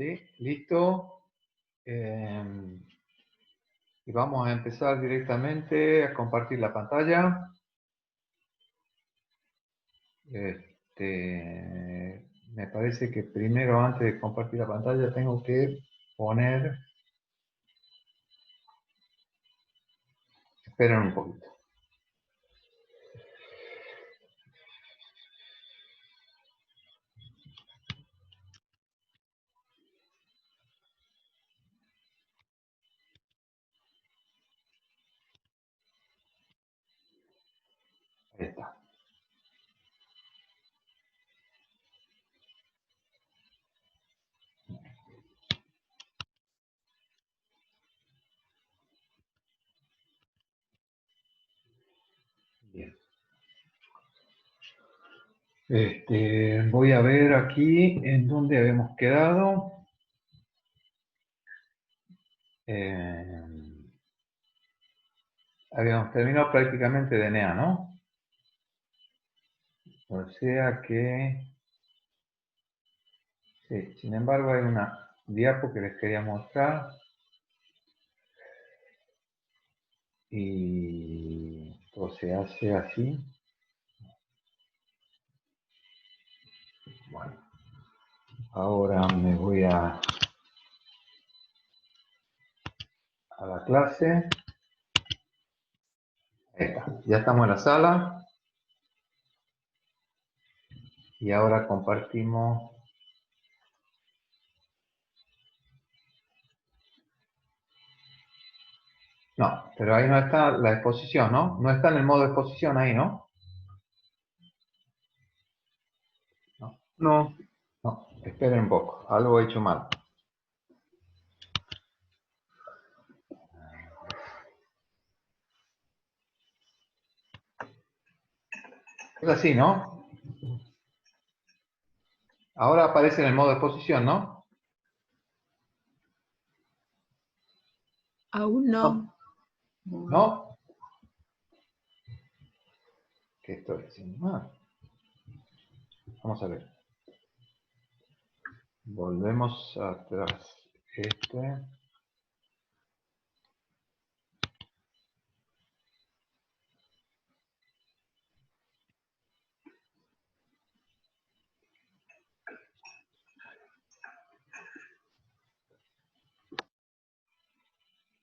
¿Sí? ¿Listo? Y vamos a empezar directamente a compartir la pantalla. Me parece que primero, antes de compartir la pantalla, tengo que poner... Esperen un poquito. Ahí está. Bien. Voy a ver aquí en dónde habíamos quedado. Habíamos terminado prácticamente DNA, ¿no? O sea que... Sí, sin embargo hay una diapo que les quería mostrar. Y esto se hace así. Bueno, ahora me voy a la clase. Ahí está. Ya estamos en la sala. Y ahora compartimos. No, pero ahí no está la exposición, ¿no? No está en el modo exposición ahí, ¿no? No. No, esperen un poco. Algo he hecho mal. Es así, ¿no? Ahora aparece en el modo exposición, ¿no? Aún no. ¿No? ¿Qué estoy haciendo mal? Vamos a ver. Volvemos atrás.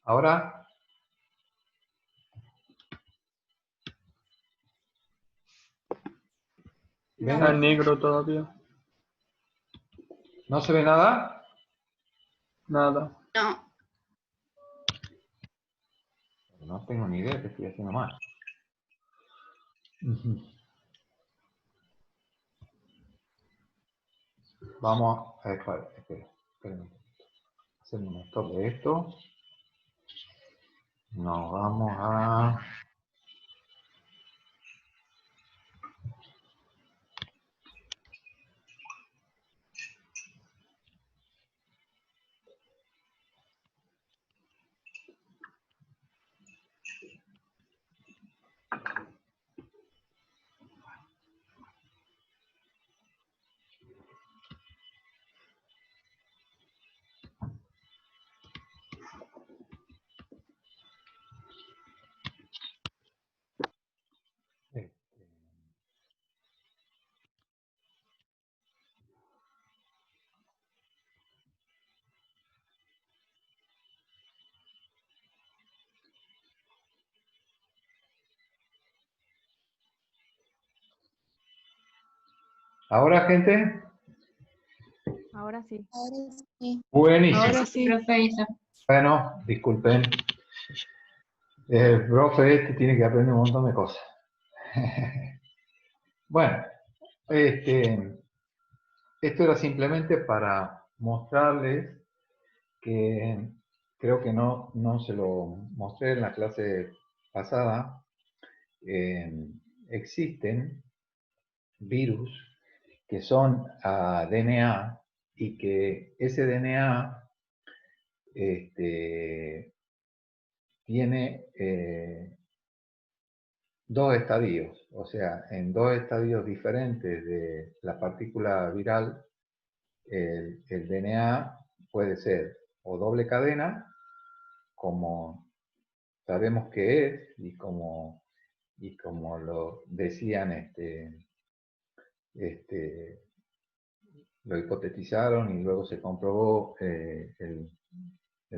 Ahora. ¿Ven? Está en negro todavía. ¿No se ve nada? Nada. No. No tengo ni idea que estoy haciendo mal. Vamos a... esperen un poquito. Hacer un stop de esto. Nos vamos a... ¿Ahora, gente? Ahora sí. Ahora sí. Buenísimo. Ahora sí. Bueno, disculpen. El profe tiene que aprender un montón de cosas. Bueno, esto era simplemente para mostrarles que creo que no se lo mostré en la clase pasada. Existen virus que son DNA y que ese DNA tiene dos estadios, o sea, en dos estadios diferentes de la partícula viral, el DNA puede ser o doble cadena, como sabemos que es, y como lo decían, lo hipotetizaron y luego se comprobó el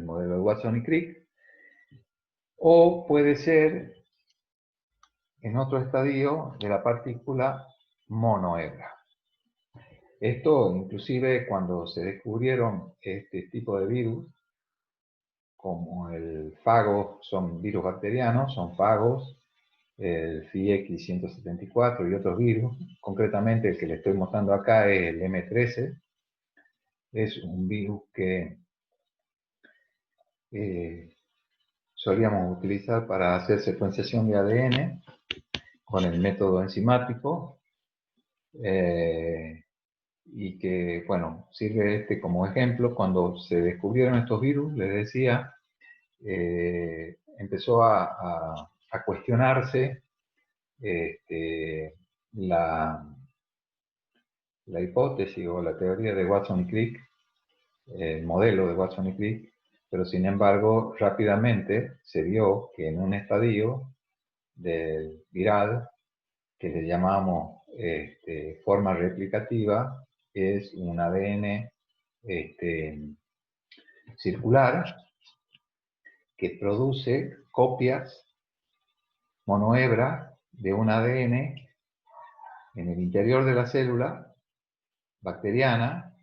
modelo de Watson y Crick, o puede ser en otro estadio de la partícula monohedra. Esto inclusive cuando se descubrieron este tipo de virus, como el fago, son virus bacterianos, son fagos, el FIX 174 y otros virus, concretamente el que le estoy mostrando acá es el M13, es un virus que solíamos utilizar para hacer secuenciación de ADN con el método enzimático, y que, bueno, sirve como ejemplo. Cuando se descubrieron estos virus, les decía, empezó a cuestionarse la hipótesis o la teoría de Watson y Crick, el modelo de Watson y Crick, pero sin embargo rápidamente se vio que en un estadio del viral, que le llamamos forma replicativa, es un ADN circular que produce copias monohebra de un ADN en el interior de la célula bacteriana.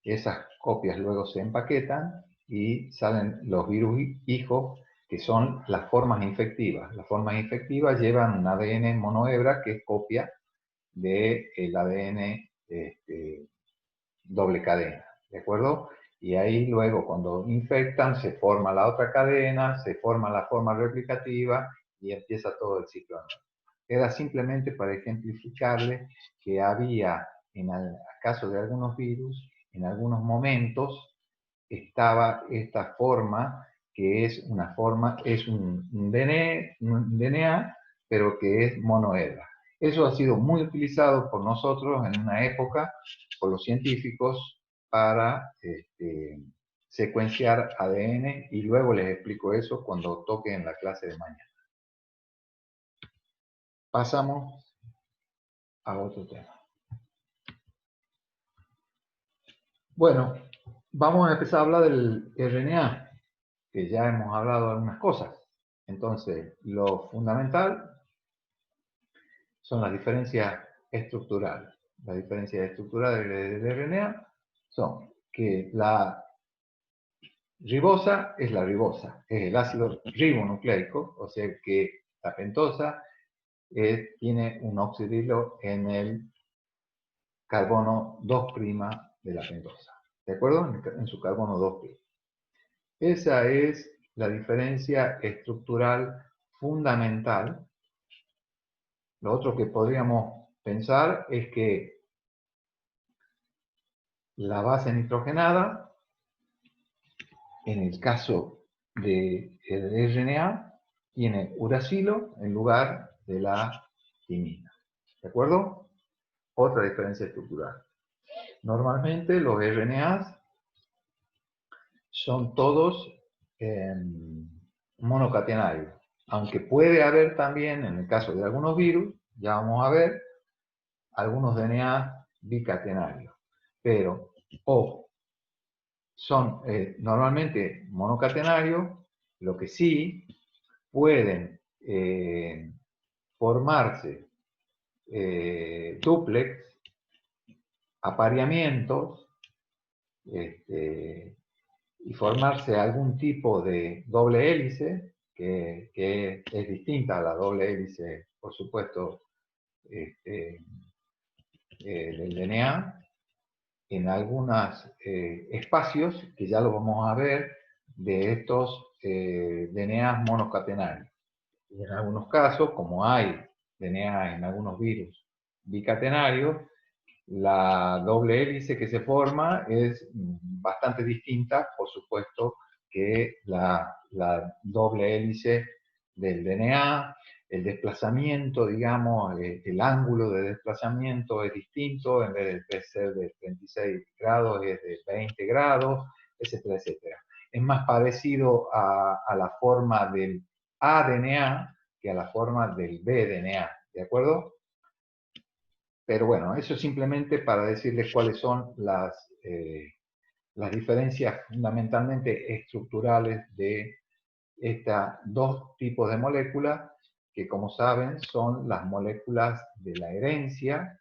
Esas copias luego se empaquetan y salen los virus hijos, que son las formas infectivas. Las formas infectivas llevan un ADN monohebra que es copia del ADN doble cadena, ¿de acuerdo? Y ahí luego cuando infectan se forma la otra cadena, se forma la forma replicativa y empieza todo el ciclo. Era simplemente para ejemplificarle que había, en el caso de algunos virus, en algunos momentos estaba esta forma, que es una forma, es un DNA, pero que es monohedra. Eso ha sido muy utilizado por nosotros en una época, por los científicos, para secuenciar ADN, y luego les explico eso cuando toque en la clase de mañana. Pasamos a otro tema. Bueno, vamos a empezar a hablar del RNA, que ya hemos hablado de algunas cosas. Entonces, lo fundamental son las diferencias estructurales. Las diferencias estructurales del RNA son que la ribosa es la ribosa, es el ácido ribonucleico, o sea que la pentosa tiene un oxidilo en el carbono 2' de la pentosa, ¿de acuerdo? En su carbono 2'. Esa es la diferencia estructural fundamental. Lo otro que podríamos pensar es que la base nitrogenada, en el caso del RNA, tiene uracilo en lugar de la timina, ¿de acuerdo? Otra diferencia estructural. Normalmente los RNAs son todos monocatenarios, aunque puede haber también, en el caso de algunos virus, ya vamos a ver, algunos DNA bicatenarios, pero son normalmente monocatenarios. Lo que sí pueden formarse dúplex, apareamientos, y formarse algún tipo de doble hélice, que es distinta a la doble hélice, por supuesto, del DNA, en algunos espacios, que ya lo vamos a ver, de estos DNA monocatenarios. Y en algunos casos, como hay DNA en algunos virus bicatenarios, la doble hélice que se forma es bastante distinta, por supuesto, que la doble hélice del DNA. El desplazamiento, digamos, el ángulo de desplazamiento es distinto. En vez de ser de 36 grados es de 20 grados. etcétera, etcétera. Es más parecido a la forma del aDNA que a la forma del bDNA, ¿de acuerdo? Pero bueno, eso simplemente para decirles cuáles son las diferencias fundamentalmente estructurales de estos dos tipos de moléculas, que como saben son las moléculas de la herencia.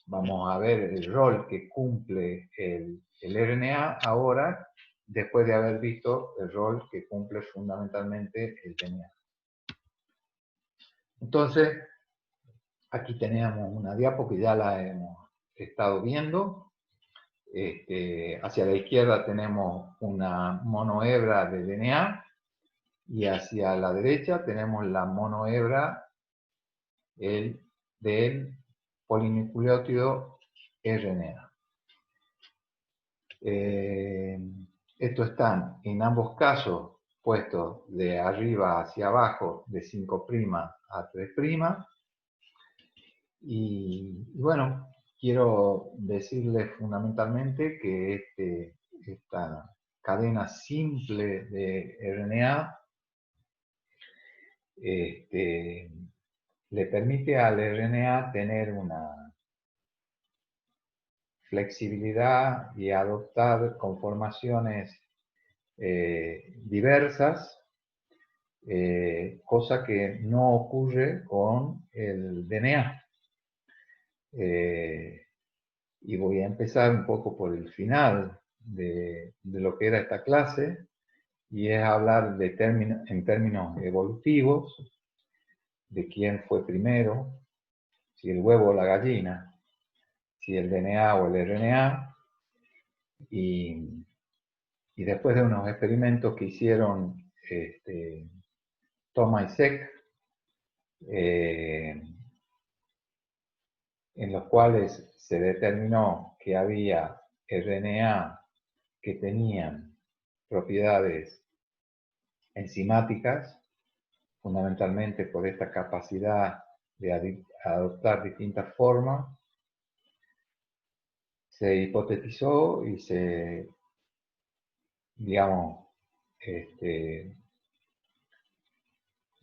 Vamos a ver el rol que cumple el RNA ahora, después de haber visto el rol que cumple fundamentalmente el DNA. Entonces, aquí tenemos una diapo que ya la hemos estado viendo. Hacia la izquierda tenemos una monohebra de DNA y hacia la derecha tenemos la monohebra del polinucleótido RNA. Estos están en ambos casos puestos de arriba hacia abajo, de 5' a 3'. Y bueno, quiero decirles fundamentalmente que esta cadena simple de RNA le permite al RNA tener una flexibilidad y adoptar conformaciones diversas, cosa que no ocurre con el DNA. Y voy a empezar un poco por el final de lo que era esta clase, y es hablar en términos evolutivos, de quién fue primero, si el huevo o la gallina, si el DNA o el RNA, y después de unos experimentos que hicieron Thomas y Seck, en los cuales se determinó que había RNA que tenían propiedades enzimáticas, fundamentalmente por esta capacidad de adoptar distintas formas. Se hipotetizó y se, digamos,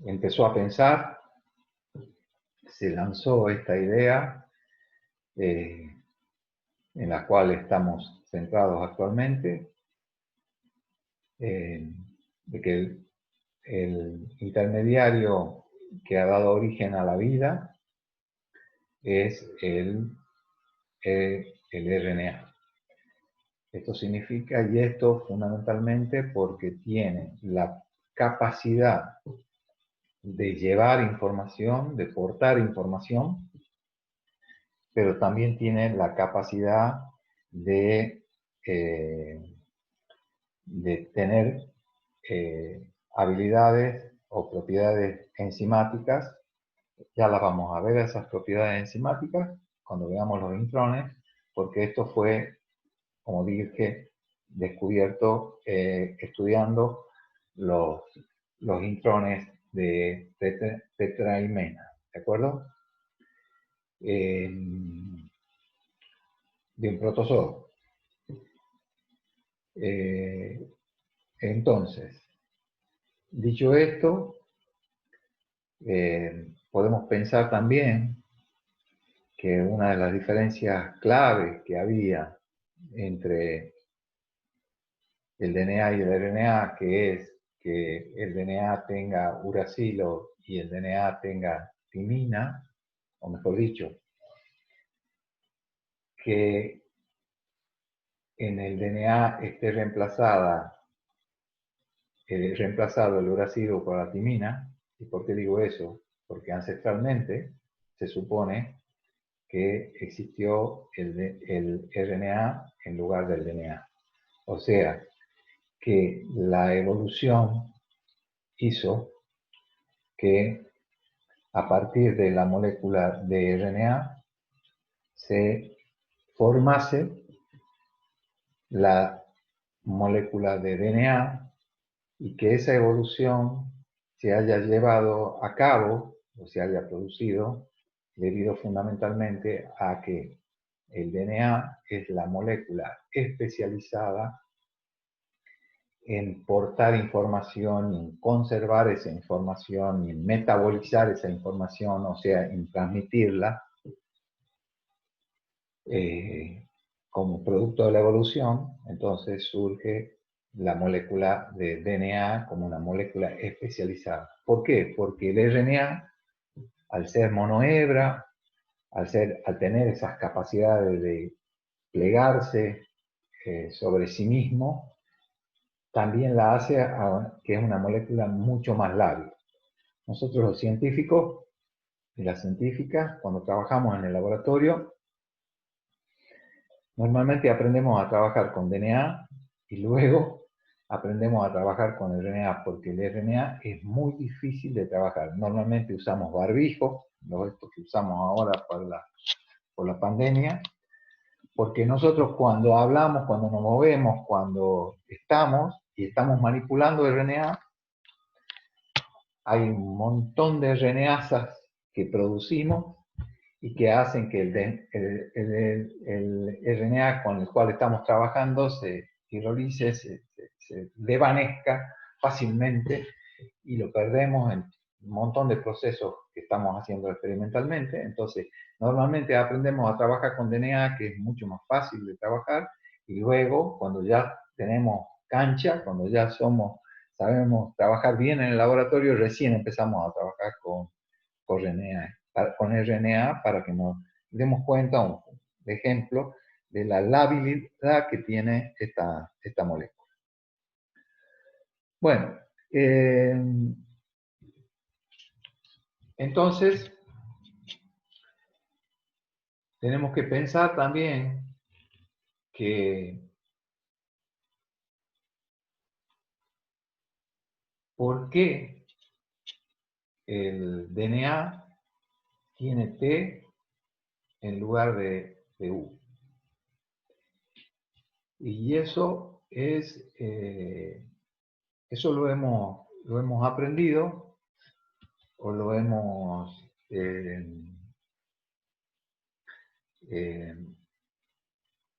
empezó a pensar, se lanzó esta idea en la cual estamos centrados actualmente, de que el intermediario que ha dado origen a la vida es el RNA. Esto significa, y esto fundamentalmente porque tiene la capacidad de llevar información, de portar información, pero también tiene la capacidad de tener habilidades o propiedades enzimáticas. Ya las vamos a ver, esas propiedades enzimáticas, cuando veamos los intrones, porque esto fue, como dije, descubierto estudiando los intrones de tetraimena, ¿de acuerdo? De un protozoo. Entonces, dicho esto, podemos pensar también que una de las diferencias claves que había entre el DNA y el RNA, que es que el DNA tenga uracilo y el DNA tenga timina, o mejor dicho, que en el DNA esté reemplazado el uracilo por la timina. ¿Y por qué digo eso? Porque ancestralmente se supone que existió el RNA en lugar del DNA. O sea, que la evolución hizo que a partir de la molécula de RNA se formase la molécula de DNA y que esa evolución se haya llevado a cabo o se haya producido debido fundamentalmente a que el DNA es la molécula especializada en portar información, en conservar esa información, en metabolizar esa información, o sea, en transmitirla como producto de la evolución. Entonces surge la molécula de DNA como una molécula especializada. ¿Por qué? Porque el RNA, al ser monohebra, al tener esas capacidades de plegarse sobre sí mismo, también la hace que es una molécula mucho más lábil. Nosotros los científicos y las científicas, cuando trabajamos en el laboratorio, normalmente aprendemos a trabajar con DNA y luego aprendemos a trabajar con RNA, porque el RNA es muy difícil de trabajar. Normalmente usamos barbijos, estos que usamos ahora por la pandemia, porque nosotros cuando hablamos, cuando nos movemos, cuando estamos manipulando RNA, hay un montón de RNasas que producimos y que hacen que el RNA con el cual estamos trabajando se hidrolice, se desvanezca fácilmente y lo perdemos en un montón de procesos que estamos haciendo experimentalmente. Entonces, normalmente aprendemos a trabajar con DNA, que es mucho más fácil de trabajar, y luego, cuando ya tenemos cancha, cuando ya sabemos trabajar bien en el laboratorio, recién empezamos a trabajar con RNA para que nos demos cuenta, un ejemplo, de la labilidad que tiene esta molécula. Bueno, entonces tenemos que pensar también que ¿por qué el DNA tiene T en lugar de U? Y eso lo hemos aprendido o lo hemos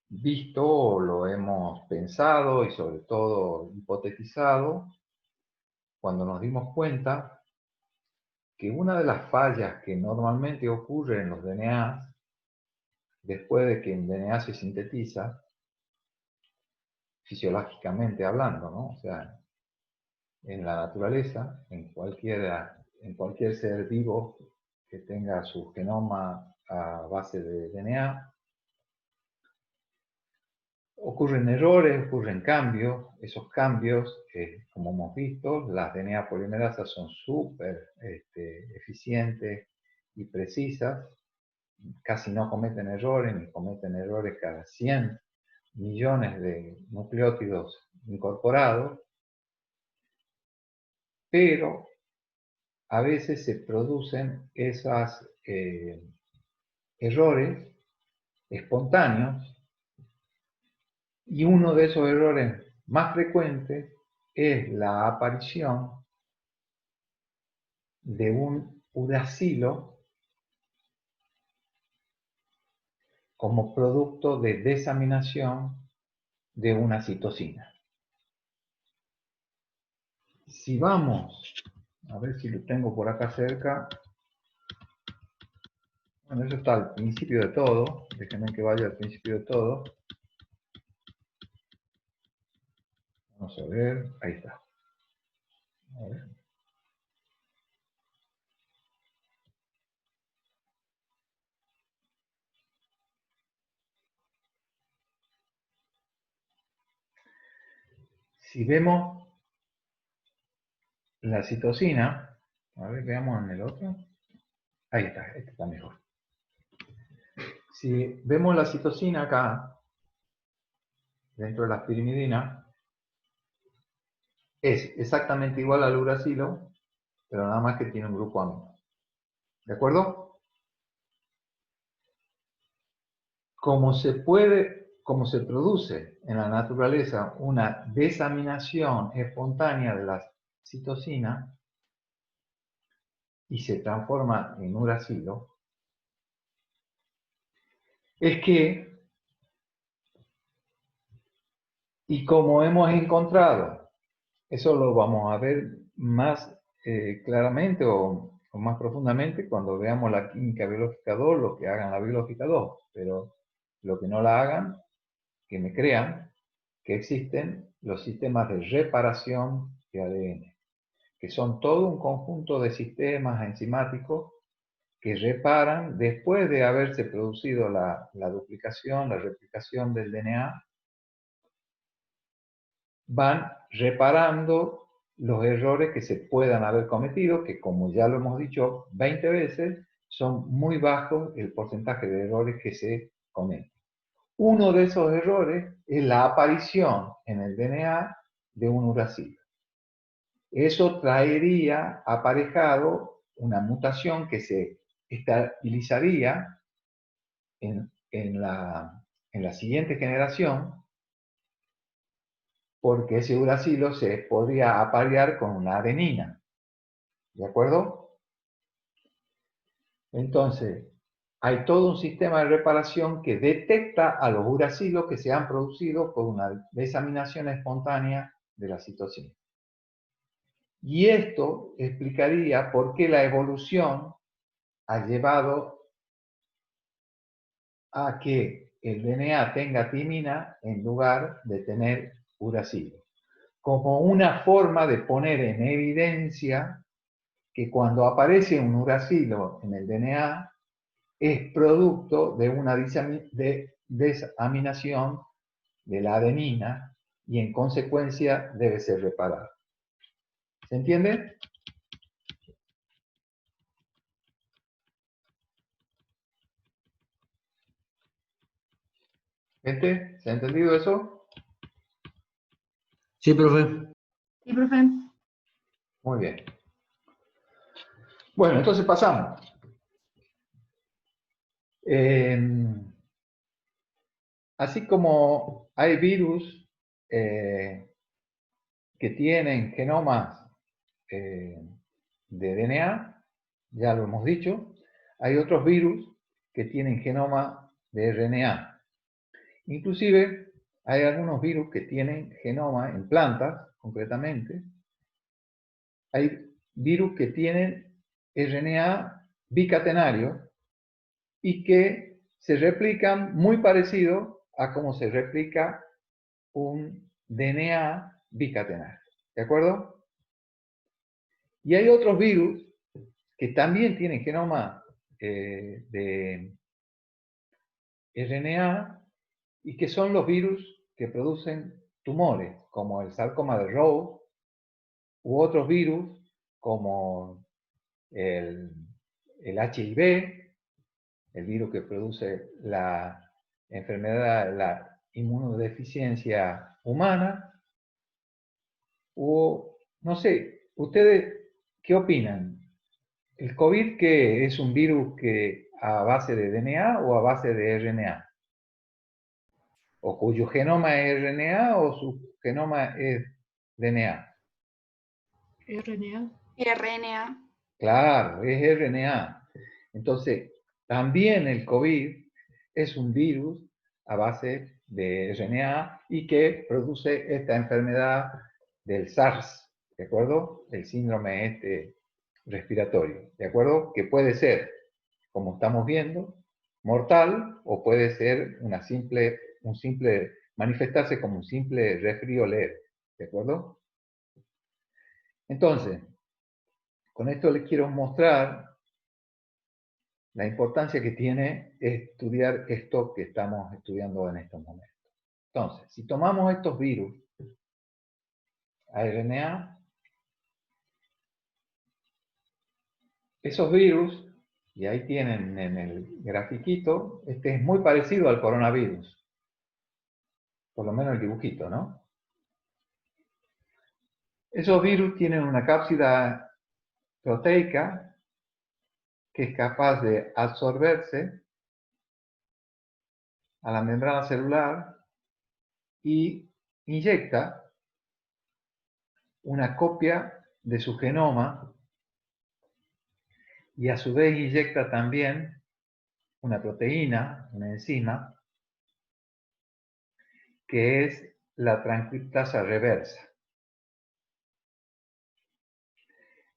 visto o lo hemos pensado y sobre todo hipotetizado cuando nos dimos cuenta que una de las fallas que normalmente ocurre en los DNA, después de que un DNA se sintetiza, fisiológicamente hablando, ¿no? O sea, en la naturaleza, en cualquier ser vivo que tenga su genoma a base de DNA, ocurren errores, ocurren cambios. Esos cambios, como hemos visto, las DNA polimerasas son súper eficientes y precisas, casi no cometen errores, ni cometen errores cada 100 millones de nucleótidos incorporados, pero a veces se producen esos errores espontáneos, y uno de esos errores más frecuentes es la aparición de un uracilo como producto de desaminación de una citosina. Si vamos, a ver si lo tengo por acá cerca. Bueno, eso está al principio de todo. Déjenme que vaya al principio de todo. Vamos a ver, ahí está. A ver. Si vemos la citosina, a ver, veamos en el otro. Ahí está, este está mejor. Si vemos la citosina acá, dentro de la pirimidina, es exactamente igual al uracilo, pero nada más que tiene un grupo amino. ¿De acuerdo? Como se produce en la naturaleza una desaminación espontánea de la citosina y se transforma en uracilo, es que, y como hemos encontrado Eso lo vamos a ver más claramente o más profundamente cuando veamos la química biológica 2, lo que hagan la biológica 2. Pero lo que no la hagan, que me crean que existen los sistemas de reparación de ADN, que son todo un conjunto de sistemas enzimáticos que reparan después de haberse producido la duplicación, la replicación del DNA, van reparando los errores que se puedan haber cometido, que como ya lo hemos dicho 20 veces, son muy bajos el porcentaje de errores que se cometen. Uno de esos errores es la aparición en el DNA de un uracilo. Eso traería aparejado una mutación que se estabilizaría en la siguiente generación, porque ese uracilo se podría aparear con una adenina. ¿De acuerdo? Entonces, hay todo un sistema de reparación que detecta a los uracilos que se han producido por una desaminación espontánea de la citosina. Y esto explicaría por qué la evolución ha llevado a que el DNA tenga timina en lugar de tener uracilo, como una forma de poner en evidencia que cuando aparece un uracilo en el DNA es producto de una desaminación de la adenina y en consecuencia debe ser reparado. ¿Se entiende? ¿Gente? ¿Se ha entendido eso? Sí, profe. Sí, profe. Muy bien. Bueno, entonces pasamos. Así como hay virus que tienen genomas de DNA, ya lo hemos dicho, hay otros virus que tienen genoma de RNA. Inclusive hay algunos virus que tienen genoma en plantas, concretamente. Hay virus que tienen RNA bicatenario y que se replican muy parecido a cómo se replica un DNA bicatenario. ¿De acuerdo? Y hay otros virus que también tienen genoma de RNA y que son los virus que producen tumores, como el sarcoma de Rose u otros virus como el HIV, el virus que produce la enfermedad, la inmunodeficiencia humana, o no sé, ¿ustedes qué opinan? ¿El COVID qué es un virus que a base de DNA o a base de RNA? ¿O cuyo genoma es RNA o su genoma es DNA? RNA. RNA. Claro, es RNA. Entonces, también el COVID es un virus a base de RNA y que produce esta enfermedad del SARS, ¿de acuerdo? El síndrome respiratorio, ¿de acuerdo? Que puede ser, como estamos viendo, mortal o puede ser manifestarse como un simple resfrío leve, ¿de acuerdo? Entonces, con esto les quiero mostrar la importancia que tiene estudiar esto que estamos estudiando en estos momentos. Entonces, si tomamos estos virus, RNA, esos virus, y ahí tienen en el grafiquito, este es muy parecido al coronavirus, por lo menos el dibujito, ¿no? Esos virus tienen una cápsida proteica que es capaz de absorberse a la membrana celular y inyecta una copia de su genoma y a su vez inyecta también una proteína, una enzima, que es la transcriptasa reversa.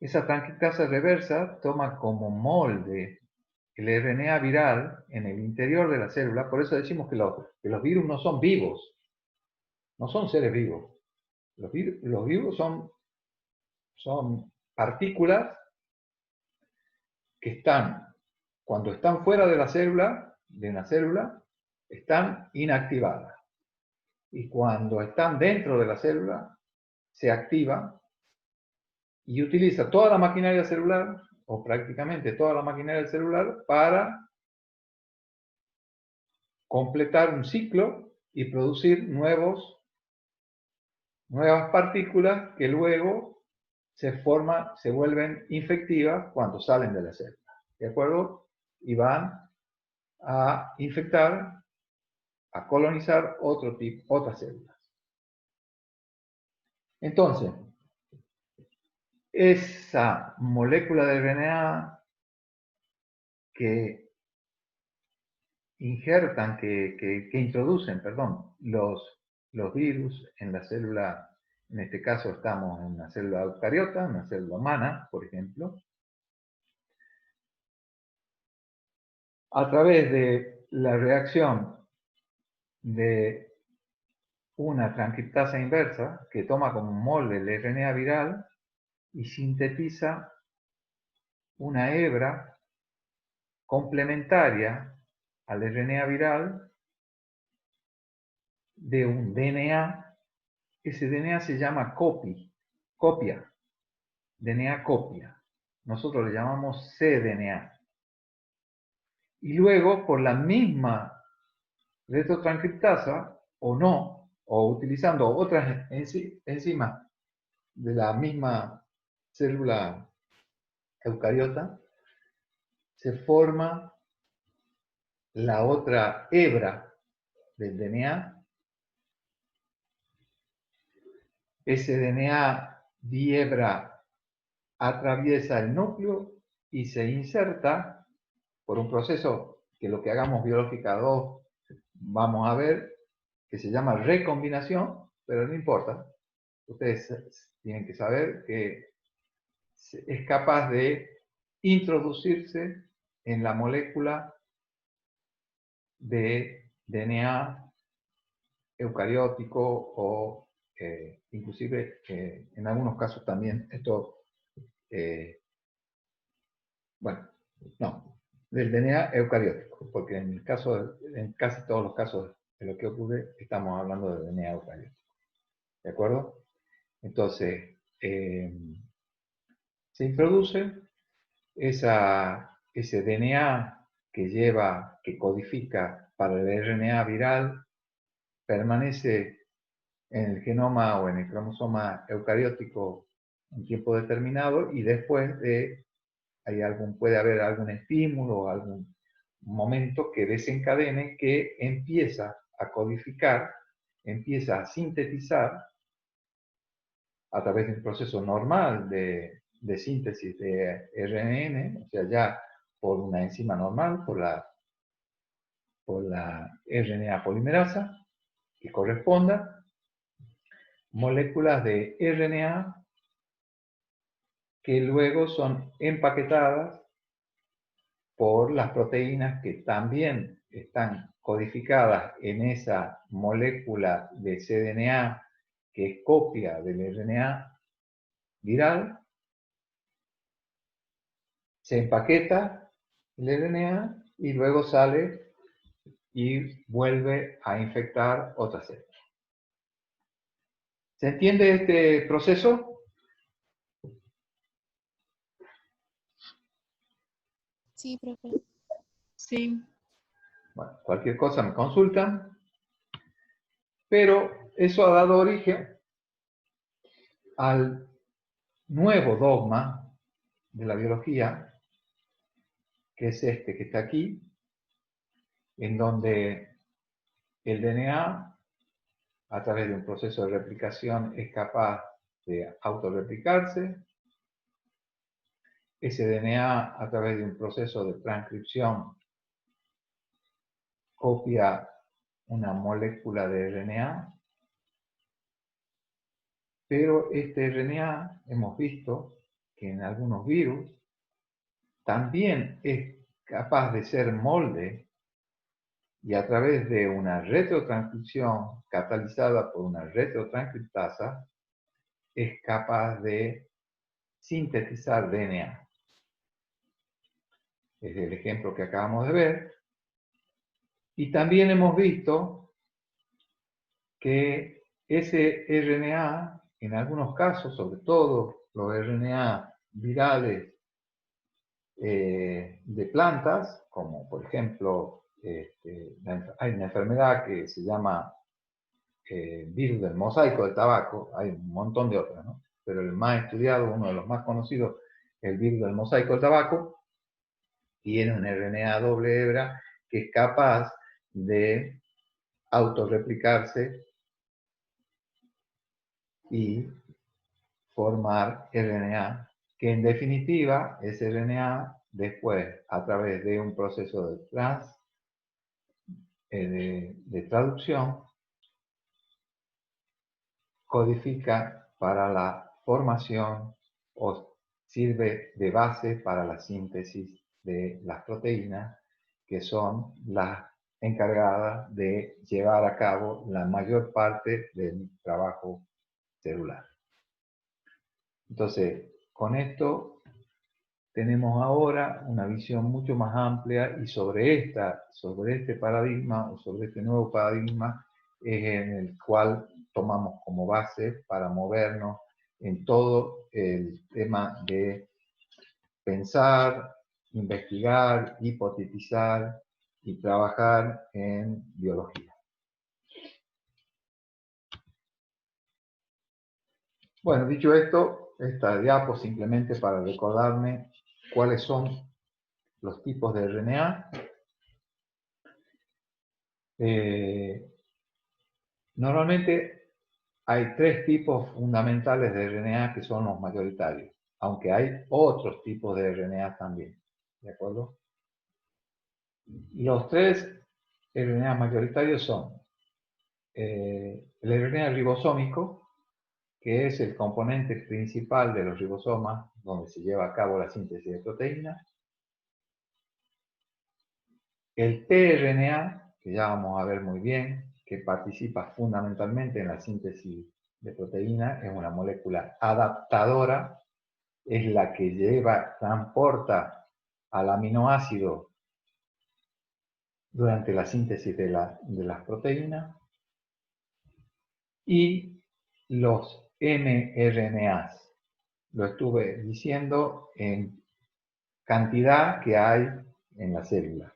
esa transcriptasa reversa toma como molde el RNA viral en el interior de la célula. Por eso decimos que los virus no son vivos, no son seres vivos. Los virus son partículas que están, cuando están fuera de una célula, están inactivadas. Y cuando están dentro de la célula, se activan y utiliza toda la maquinaria celular, o prácticamente toda la maquinaria celular, para completar un ciclo y producir nuevas partículas que luego se vuelven infectivas cuando salen de la célula. ¿De acuerdo? Y van a infectar, a colonizar otras células. Entonces, esa molécula de RNA que introducen, los virus en la célula, en este caso estamos en una célula eucariota, una célula humana, por ejemplo, a través de la reacción de una transcriptasa inversa que toma como molde el RNA viral y sintetiza una hebra complementaria al RNA viral de un DNA. Ese DNA se llama copia, DNA copia. Nosotros le llamamos cDNA. Y luego, por la misma retrotranscriptasa, o no, o utilizando otras enzimas de la misma célula eucariota, se forma la otra hebra del DNA. Ese DNA dihebra atraviesa el núcleo y se inserta por un proceso que lo que hagamos biológica 2 vamos a ver, que se llama recombinación, pero no importa. Ustedes tienen que saber que es capaz de introducirse en la molécula de DNA eucariótico o inclusive en algunos casos también del DNA eucariótico, porque en casi todos los casos de lo que ocurre estamos hablando de DNA eucariótico. ¿De acuerdo? Entonces, se introduce ese DNA que codifica para el RNA viral, permanece en el genoma o en el cromosoma eucariótico un tiempo determinado y después puede haber algún estímulo o algún momento que desencadene que empieza a codificar, empieza a sintetizar a través de un proceso normal de síntesis de RNN, o sea, ya por una enzima normal, por la RNA polimerasa, que corresponda, moléculas de RNA que luego son empaquetadas por las proteínas que también están codificadas en esa molécula de cDNA que es copia del RNA viral. Se empaqueta el RNA y luego sale y vuelve a infectar otras células. ¿Se entiende este proceso? Sí, profe. Sí. Bueno, cualquier cosa me consultan. Pero eso ha dado origen al nuevo dogma de la biología, que es este que está aquí, en donde el DNA, a través de un proceso de replicación, es capaz de autorreplicarse. Ese DNA, a través de un proceso de transcripción, copia una molécula de RNA, pero este RNA, hemos visto, que en algunos virus también es capaz de ser molde y a través de una retrotranscripción catalizada por una retrotranscriptasa es capaz de sintetizar DNA. Es el ejemplo que acabamos de ver. Y también hemos visto que ese RNA, en algunos casos, sobre todo los RNA virales de plantas, como por ejemplo, hay una enfermedad que se llama virus del mosaico del tabaco, hay un montón de otras, ¿no? Pero el más estudiado, uno de los más conocidos, el virus del mosaico del tabaco, tiene un RNA doble hebra que es capaz de autorreplicarse y formar RNA, que en definitiva ese RNA después, a través de un proceso de traducción, codifica para la formación o sirve de base para la síntesis de las proteínas, que son las encargadas de llevar a cabo la mayor parte del trabajo celular. Entonces, con esto tenemos ahora una visión mucho más amplia y sobre este paradigma o sobre este nuevo paradigma es en el cual tomamos como base para movernos en todo el tema de pensar, investigar, hipotetizar y trabajar en biología. Bueno, dicho esto, esta diapo simplemente para recordarme cuáles son los tipos de RNA. Normalmente hay tres tipos fundamentales de RNA que son los mayoritarios, aunque hay otros tipos de RNA también, ¿de acuerdo? Los tres RNA mayoritarios son el RNA ribosómico, que es el componente principal de los ribosomas, donde se lleva a cabo la síntesis de proteínas. El tRNA, que ya vamos a ver muy bien, que participa fundamentalmente en la síntesis de proteínas, es una molécula adaptadora, es la que transporta al aminoácido durante la síntesis de las proteínas. Y los mRNAs, lo estuve diciendo en cantidad que hay en la célula.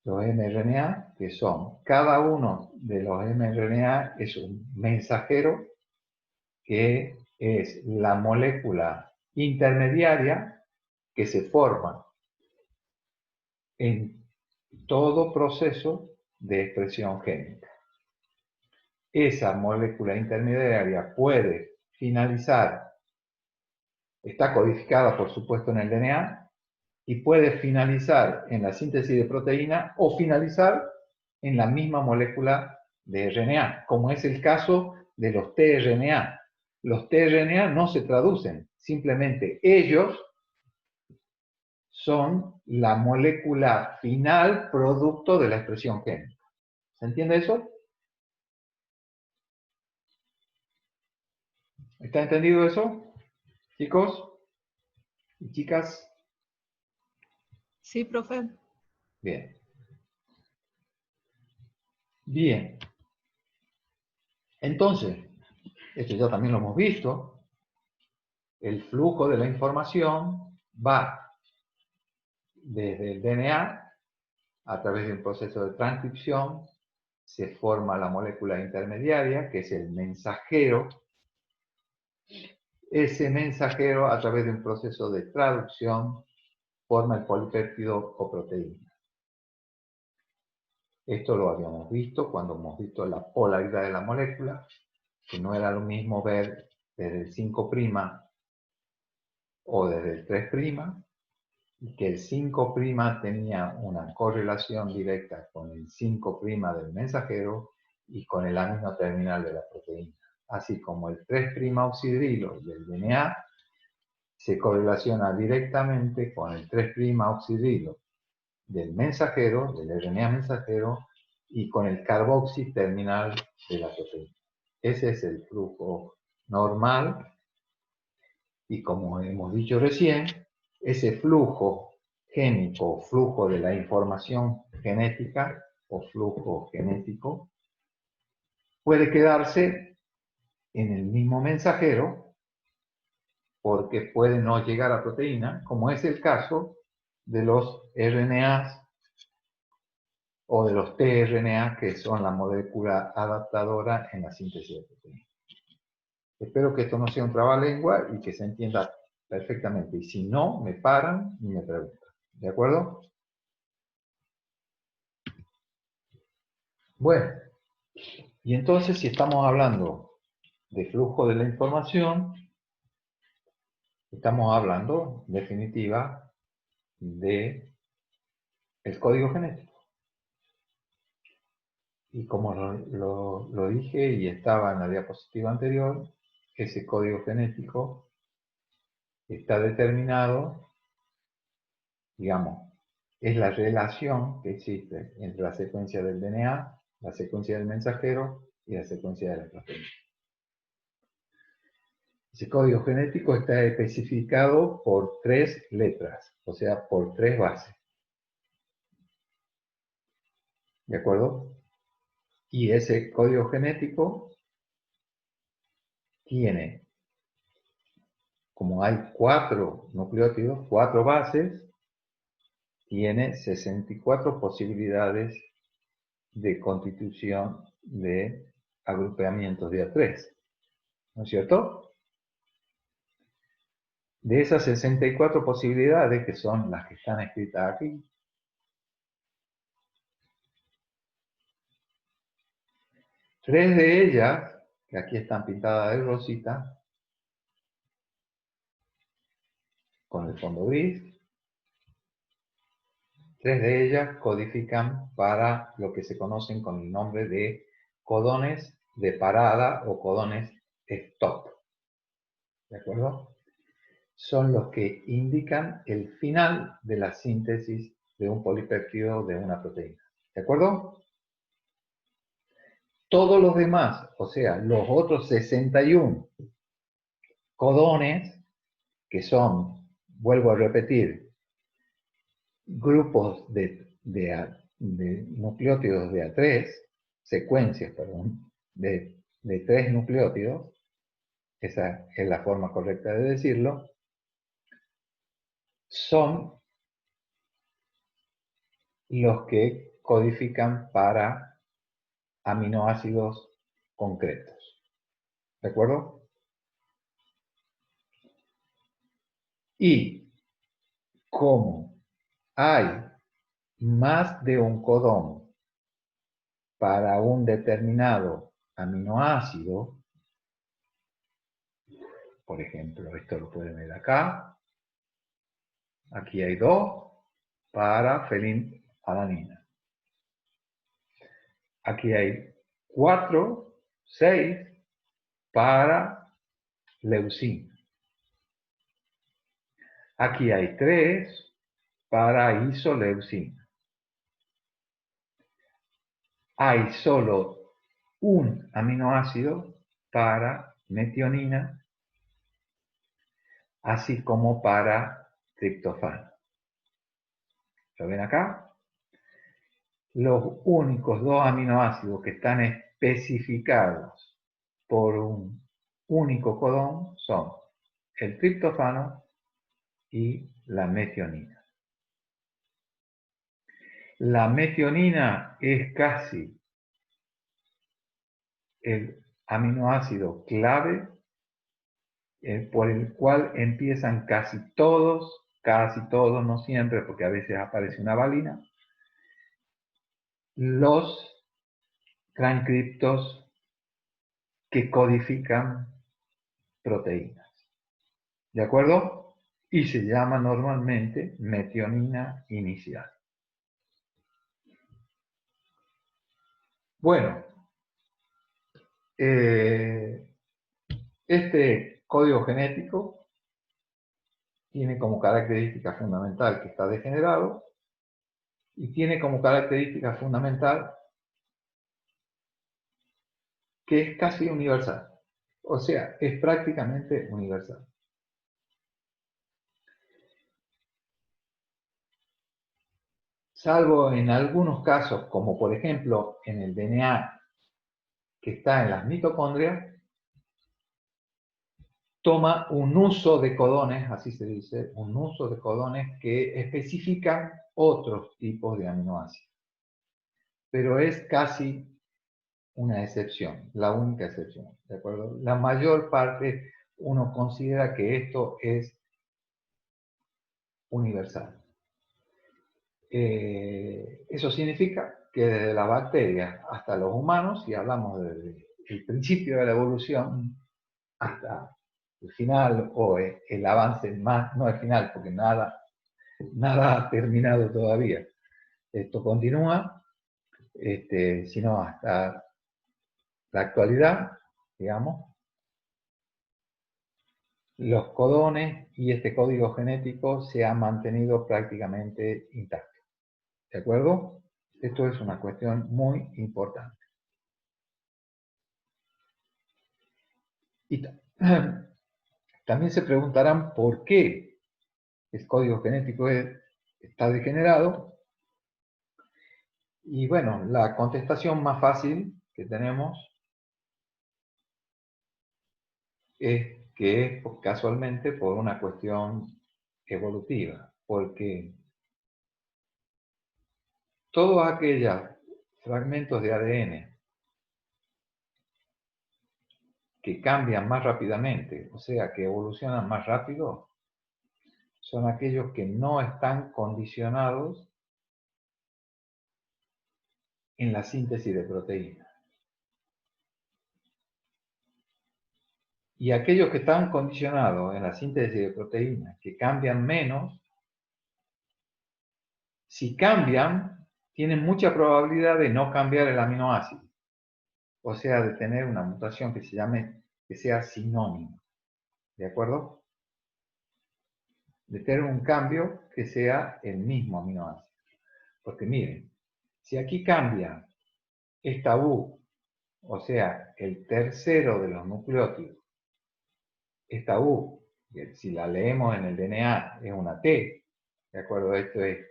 Los mRNA, que son, cada uno de los mRNA es un mensajero que es la molécula intermediaria que se forma en todo proceso de expresión génica. Esa molécula intermediaria puede finalizar, está codificada por supuesto en el DNA, y puede finalizar en la síntesis de proteína o finalizar en la misma molécula de RNA, como es el caso de los tRNA. Los tRNA no se traducen, simplemente ellos son la molécula final producto de la expresión génica. ¿Se entiende eso? ¿Está entendido eso, chicos y chicas? Sí, profe. Bien. Bien. Entonces, esto ya también lo hemos visto, el flujo de la información va desde el DNA, a través de un proceso de transcripción, se forma la molécula intermediaria, que es el mensajero. Ese mensajero, a través de un proceso de traducción, forma el polipéptido o proteína. Esto lo habíamos visto cuando hemos visto la polaridad de la molécula, que no era lo mismo ver desde el 5' o desde el 3', y que el 5' tenía una correlación directa con el 5' del mensajero y con el amino terminal de la proteína, así como el 3' oxidrilo y el DNA se correlaciona directamente con el 3' oxidrilo del mensajero, del RNA mensajero, y con el carboxi terminal de la proteína. Ese es el flujo normal, y como hemos dicho recién, ese flujo génico, flujo de la información genética o flujo genético, puede quedarse en el mismo mensajero porque puede no llegar a proteína, como es el caso de los RNAs o de los tRNA, que son la molécula adaptadora en la síntesis de proteína. Espero que esto no sea un trabalengua y que se entienda perfectamente. Y si no, me paran y me preguntan. ¿De acuerdo? Bueno, y entonces si estamos hablando de flujo de la información, estamos hablando, en definitiva, de el código genético. Y como lo dije y estaba en la diapositiva anterior, ese código genético está determinado, digamos, es la relación que existe entre la secuencia del DNA, la secuencia del mensajero y la secuencia de la proteína. Ese código genético está especificado por 3 letras, o sea, por 3 bases. ¿De acuerdo? Y ese código genético tiene, como hay 4 nucleótidos, 4 bases, tiene 64 posibilidades de constitución de agrupamientos de A3. ¿No es cierto? De esas 64 posibilidades, que son las que están escritas aquí, 3 de ellas, que aquí están pintadas de rosita, con el fondo gris, 3 de ellas codifican para lo que se conocen con el nombre de codones de parada o codones stop. ¿De acuerdo? Son los que indican el final de la síntesis de un polipéptido de una proteína. ¿De acuerdo? Todos los demás, o sea, los otros 61 codones, que son, vuelvo a repetir, grupos de nucleótidos de A3, secuencias, perdón, de 3 nucleótidos, esa es la forma correcta de decirlo, son los que codifican para aminoácidos concretos. ¿De acuerdo? Y como hay más de un codón para un determinado aminoácido, por ejemplo, esto lo pueden ver acá, aquí hay 2 para fenilalanina. Aquí hay 4, 6 para leucina. Aquí hay 3 para isoleucina. Hay solo un aminoácido para metionina, así como para triptofano. ¿Lo ven acá? Los únicos 2 aminoácidos que están especificados por un único codón son el triptofano y la metionina. La metionina es casi el aminoácido clave por el cual empiezan casi todos, no siempre, porque a veces aparece una valina, los transcriptos que codifican proteínas. ¿De acuerdo? Y se llama normalmente metionina inicial. Bueno, este código genético tiene como característica fundamental que está degenerado y tiene como característica fundamental que es casi universal. O sea, es prácticamente universal. Salvo en algunos casos, como por ejemplo en el DNA que está en las mitocondrias, toma un uso de codones, así se dice, un uso de codones que especifican otros tipos de aminoácidos. Pero es casi una excepción, la única excepción, ¿de acuerdo? La mayor parte uno considera que esto es universal. Eso significa que desde la bacteria hasta los humanos, si hablamos desde el principio de la evolución hasta el final o el avance más, no el final, porque nada ha terminado todavía. Esto continúa, sino hasta la actualidad, digamos, los codones y este código genético se han mantenido prácticamente intactos. ¿De acuerdo? Esto es una cuestión muy importante. Y también se preguntarán por qué el código genético está degenerado. Y bueno, la contestación más fácil que tenemos es que es casualmente por una cuestión evolutiva, porque todos aquellos fragmentos de ADN que cambian más rápidamente, o sea, que evolucionan más rápido, son aquellos que no están condicionados en la síntesis de proteínas. Y aquellos que están condicionados en la síntesis de proteínas, que cambian menos, si cambian, tienen mucha probabilidad de no cambiar el aminoácido. O sea, de tener una mutación que sea sinónima. ¿De acuerdo? De tener un cambio que sea el mismo aminoácido. Porque miren, si aquí cambia esta U, o sea, el tercero de los nucleótidos, esta U, que si la leemos en el DNA es una T, ¿de acuerdo? Esto es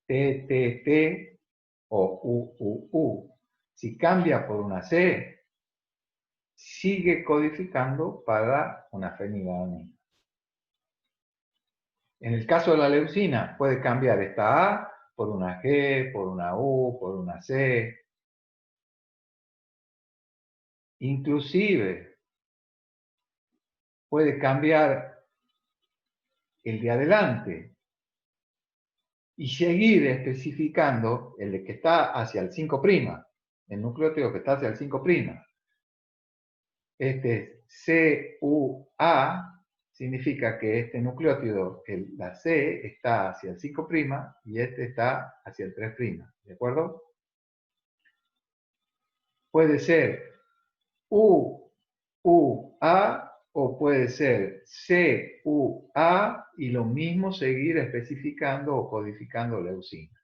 T, T, T o U, U, U. Si cambia por una C, sigue codificando para una fenilalanina. En el caso de la leucina, puede cambiar esta A por una G, por una U, por una C. Inclusive, puede cambiar el de adelante y seguir especificando el de que está hacia el 5', el nucleótido que está hacia el 5'. Este CUA significa que este nucleótido, la C, está hacia el 5' y este está hacia el 3', ¿de acuerdo? Puede ser UA o puede ser CUA y lo mismo seguir especificando o codificando leucina.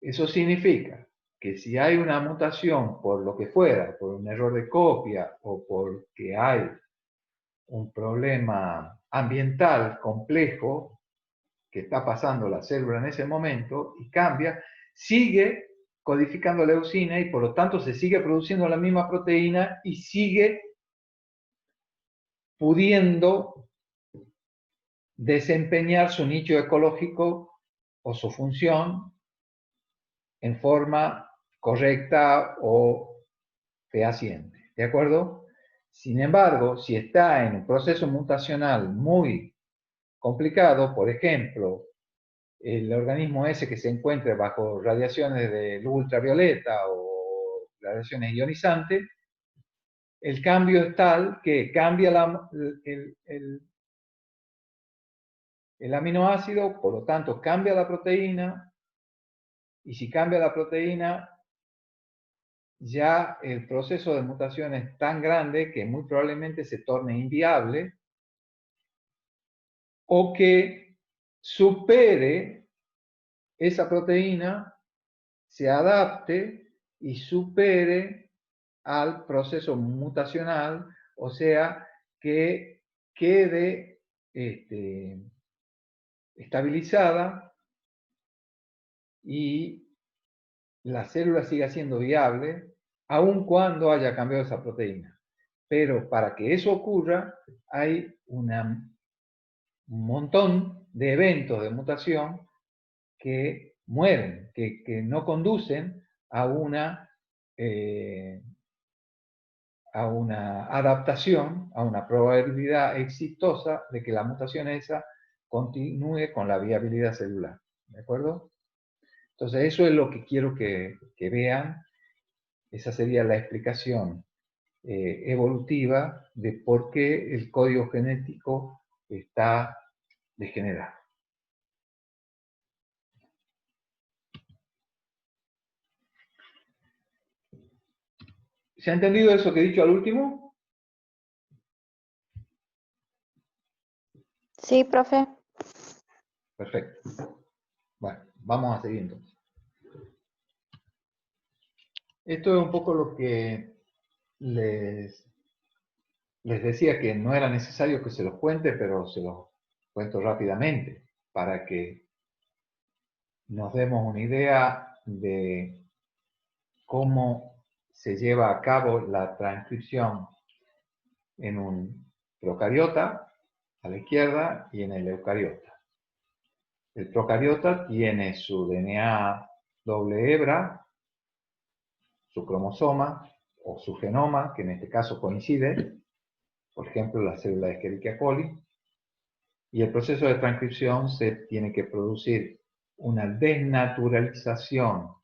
Eso significa que si hay una mutación por lo que fuera, por un error de copia o porque hay un problema ambiental complejo que está pasando la célula en ese momento y cambia, sigue codificando leucina y por lo tanto se sigue produciendo la misma proteína y sigue pudiendo desempeñar su nicho ecológico o su función en forma correcta o fehaciente. ¿De acuerdo? Sin embargo, si está en un proceso mutacional muy complicado, por ejemplo, el organismo ese que se encuentre bajo radiaciones de luz ultravioleta o radiaciones ionizantes, el cambio es tal que cambia el aminoácido, por lo tanto cambia la proteína, y si cambia la proteína, ya el proceso de mutación es tan grande que muy probablemente se torne inviable o que supere esa proteína, se adapte y supere al proceso mutacional, o sea, que quede estabilizada y la célula siga siendo viable, aun cuando haya cambiado esa proteína. Pero para que eso ocurra, hay un montón de eventos de mutación que mueren, que no conducen a una adaptación, a una probabilidad exitosa de que la mutación esa continúe con la viabilidad celular. ¿De acuerdo? Entonces eso es lo que quiero que vean. Esa sería la explicación evolutiva de por qué el código genético está degenerado. ¿Se ha entendido eso que he dicho al último? Sí, profe. Perfecto. Bueno, vamos a seguir entonces. Esto es un poco lo que les decía, que no era necesario que se los cuente, pero se los cuento rápidamente para que nos demos una idea de cómo se lleva a cabo la transcripción en un procariota a la izquierda y en el eucariota. El procariota tiene su DNA doble hebra, su cromosoma o su genoma, que en este caso coincide, por ejemplo, la célula de Escherichia coli, y el proceso de transcripción se tiene que producir una desnaturalización